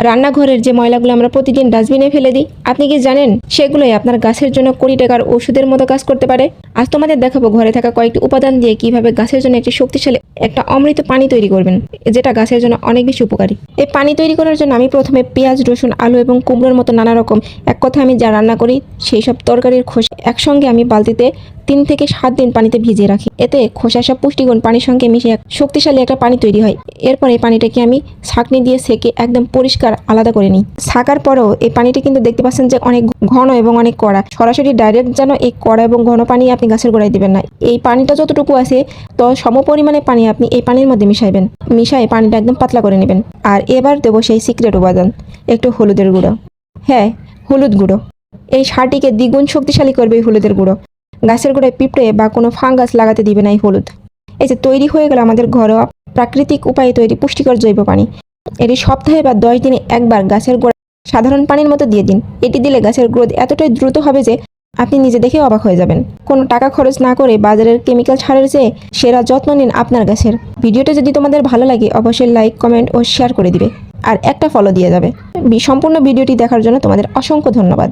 রান্নাঘরের যে ময়লাগুলো আমরা প্রতিদিন ডাস্টবিনে ফেলে দিই, আপনি কি জানেন সেগুলোই আপনার গাছের জন্য কোটি টাকার ওষুধের মতো কাজ করতে পারে। আজ তোমাদের দেখাবো ঘরে থাকা কয়েকটি উপাদান দিয়ে কিভাবে গাছের জন্য একটি শক্তিশালী একটা অমৃত পানি তৈরি করবেন, যেটা গাছের জন্য অনেক বেশি উপকারী। এই পানি তৈরি করার জন্য আমি প্রথমে পেঁয়াজ, রসুন, আলু এবং কুমড়োর মতো নানা রকম, এক কথা আমি যা রান্না করি সেই সব তরকারির খোসা একসঙ্গে আমি বালতিতে 3 থেকে 7 দিন পানিতে ভিজিয়ে রাখি। এতে খোসা সব পুষ্টিগুণ পানির সঙ্গে মিশে এক শক্তিশালী একটা পানি তৈরি হয়। এরপর এই পানিটাকে আমি ছাঁকনি দিয়ে সেকে একদম পরিষ্কার আলাদা করে নিই। ছাকার পরেও এই পানিটা কিন্তু দেখতে পাচ্ছেন যে অনেক ঘন এবং অনেক কড়া। সরাসরি ডাইরেক্ট যেন এই কড়া এবং ঘন পানি আপনি গাছের গোড়ায় দিবেন না। এই পানিটা যতটুকু আছে তো সমপরিমাণে পানি আপনি এই পানির মধ্যে মিশাইবেন। মিশাই পানিটা একদম পাতলা করে নেবেন। আর এবার দেবো সেই সিক্রেট উপাদান, একটু হলুদের গুঁড়ো। হ্যাঁ, হলুদ গুঁড়ো। এই সারটিকে দ্বিগুণ শক্তিশালী করবে এই হলুদের গুঁড়ো। গাছের গোড়ায় পিঁপড়ে বা কোনো ফাঙ্গাস লাগাতে দিবে না এই হলুদ। এই যে তৈরি হয়ে গেল আমাদের ঘরোয়া প্রাকৃতিক উপায়ে তৈরি পুষ্টিকর জৈব পানি। এটি সপ্তাহে বা 10 দিনে একবার গাছের গোড়ায় সাধারণ পানির মতো দিয়ে দিন। এটি দিলে গাছের গ্রোথ এতটাই দ্রুত হবে যে আপনি নিজে দেখে অবাক হয়ে যাবেন। কোনো টাকা খরচ না করে বাজারের কেমিক্যাল সারের চেয়ে সেরা যত্ন নিন আপনার গাছের। ভিডিওটা যদি তোমাদের ভালো লাগে অবশ্যই লাইক, কমেন্ট ও শেয়ার করে দিবে। আর একটা ফলো দিয়ে যাবে। সম্পূর্ণ ভিডিওটি দেখার জন্য তোমাদের অসংখ্য ধন্যবাদ।